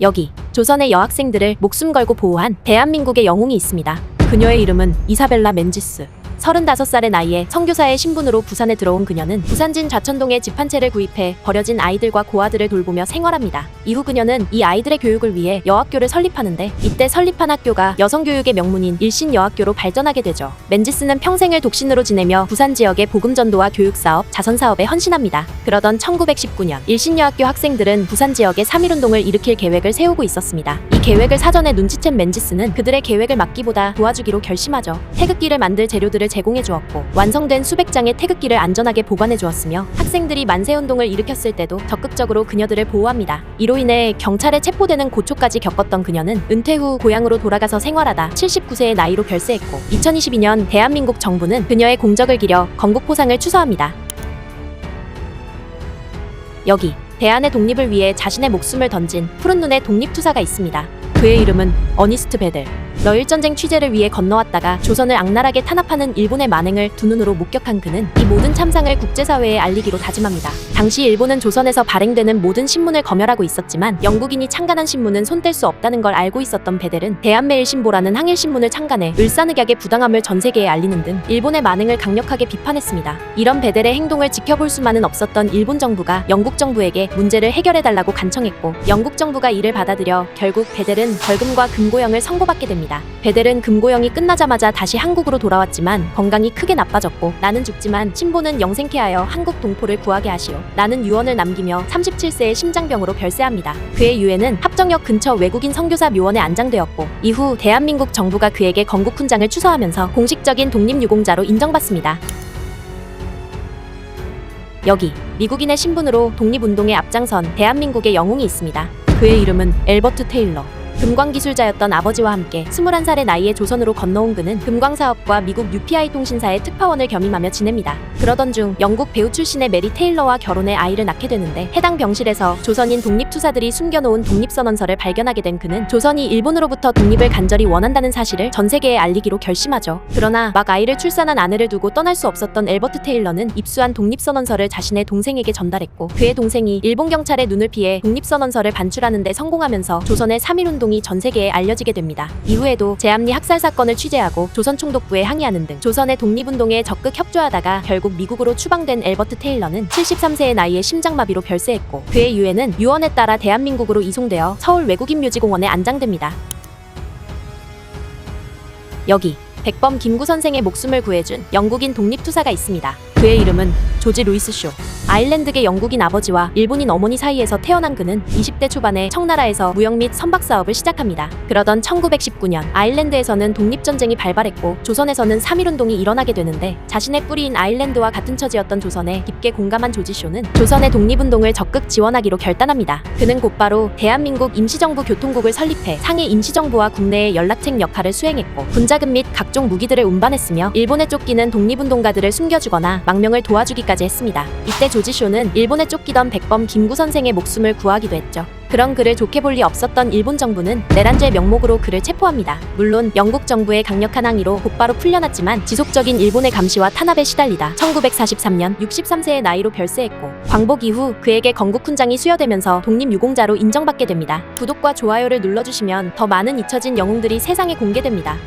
여기 조선의 여학생들을 목숨 걸고 보호한 대한민국의 영웅이 있습니다. 그녀의 이름은 이사벨라 맨지스. 35살의 나이에 선교사의 신분으로 부산에 들어온 그녀는 부산진 좌천동에 집 한 채를 구입해 버려진 아이들과 고아들을 돌보며 생활합니다. 이후 그녀는 이 아이들의 교육을 위해 여학교를 설립하는데 이때 설립한 학교가 여성교육의 명문인 일신여학교로 발전하게 되죠. 맨지스는 평생을 독신으로 지내며 부산 지역의 복음전도와 교육사업, 자선사업에 헌신합니다. 그러던 1919년 일신여학교 학생들은 부산 지역에 3.1운동을 일으킬 계획을 세우고 있었습니다. 이 계획을 사전에 눈치챈 맨지스는 그들의 계획을 막기보다 도와주기로 결심하죠. 태극기를 만들 재료들을 제공해 주었고 완성된 수백 장의 태극기를 안전하게 보관해 주었으며 학생들이 만세운동을 일으켰을 때도 적극적으로 그녀들을 보호합니다. 이로 인해 경찰에 체포되는 고초까지 겪었던 그녀는 은퇴 후 고향으로 돌아가서 생활하다 79세의 나이로 별세했고 2022년 대한민국 정부는 그녀의 공적을 기려 건국포상을 추서합니다. 여기 대한의 독립을 위해 자신의 목숨을 던진 푸른 눈의 독립투사가 있습니다. 그의 이름은 어니스트 베델. 러일전쟁 취재를 위해 건너왔다가 조선을 악랄하게 탄압하는 일본의 만행을 두 눈으로 목격한 그는 이 모든 참상을 국제사회에 알리기로 다짐합니다. 당시 일본은 조선에서 발행되는 모든 신문을 검열하고 있었지만 영국인이 창간한 신문은 손댈 수 없다는 걸 알고 있었던 베델은 대한매일신보라는 항일신문을 창간해 을사늑약의 부당함을 전 세계에 알리는 등 일본의 만행을 강력하게 비판했습니다. 이런 베델의 행동을 지켜볼 수만은 없었던 일본 정부가 영국 정부에게 문제를 해결해달라고 간청했고 영국 정부가 이를 받아들여 결국 베델은 벌금과 금고형을 선고받게 됩니다. 베델은 금고형이 끝나자마자 다시 한국으로 돌아왔지만 건강이 크게 나빠졌고 나는 죽지만 신보는 영생케하여 한국 동포를 구하게 하시오. 나는 유언을 남기며 37세의 심장병으로 별세합니다. 그의 유해는 합정역 근처 외국인 선교사 묘원에 안장되었고 이후 대한민국 정부가 그에게 건국훈장을 추서하면서 공식적인 독립유공자로 인정받습니다. 여기 미국인의 신분으로 독립운동에 앞장선 대한민국의 영웅이 있습니다. 그의 이름은 엘버트 테일러. 금광기술자였던 아버지와 함께 21살의 나이에 조선으로 건너온 그는 금광사업과 미국 UPI 통신사의 특파원을 겸임하며 지냅니다. 그러던 중 영국 배우 출신의 메리 테일러와 결혼해 아이를 낳게 되는데 해당 병실에서 조선인 독립투사들이 숨겨놓은 독립선언서를 발견하게 된 그는 조선이 일본으로부터 독립을 간절히 원한다는 사실을 전 세계에 알리기로 결심하죠. 그러나 막 아이를 출산한 아내를 두고 떠날 수 없었던 엘버트 테일러는 입수한 독립선언서를 자신의 동생에게 전달했고 그의 동생이 일본 경찰의 눈을 피해 독립선언서를 반출하는 데 성공하면서 조선의 3.1운동이 전 세계에 알려지게 됩니다. 이후에도 제암리 학살 사건을 취재하고 조선 총독부에 항의하는 등 조선의 독립운동에 적극 협조하다가 결국 미국으로 추방된 엘버트 테일러는 73세의 나이에 심장마비로 별세했고 그의 유해는 유언에 따라 대한민국으로 이송되어 서울 외국인묘지공원에 안장됩니다. 여기 백범 김구 선생의 목숨을 구해준 영국인 독립투사가 있습니다. 그의 이름은 조지 루이스 쇼. 아일랜드계 영국인 아버지와 일본인 어머니 사이에서 태어난 그는 20대 초반에 청나라에서 무역 및 선박 사업을 시작합니다. 그러던 1919년 아일랜드에서는 독립전쟁이 발발했고 조선에서는 3.1운동이 일어나게 되는데 자신의 뿌리인 아일랜드와 같은 처지였던 조선에 깊게 공감한 조지 쇼는 조선의 독립운동을 적극 지원하기로 결단합니다. 그는 곧바로 대한민국 임시정부 교통국을 설립해 상해 임시정부와 국내의 연락책 역할을 수행했고 군자금 및 각종 무기들을 운반했으며 일본에 쫓기는 독립운동가들을 숨겨주거나 망명을 도와주기까지 했습니다. 이때 조지 쇼는 일본에 쫓기던 백범 김구 선생의 목숨을 구하기도 했죠. 그런 그를 좋게 볼 리 없었던 일본 정부는 내란죄 명목으로 그를 체포합니다. 물론 영국 정부의 강력한 항의로 곧바로 풀려났지만 지속적인 일본의 감시와 탄압에 시달리다 1943년 63세의 나이로 별세했고 광복 이후 그에게 건국훈장이 수여되면서 독립유공자로 인정받게 됩니다. 구독과 좋아요를 눌러주시면 더 많은 잊혀진 영웅들이 세상에 공개됩니다.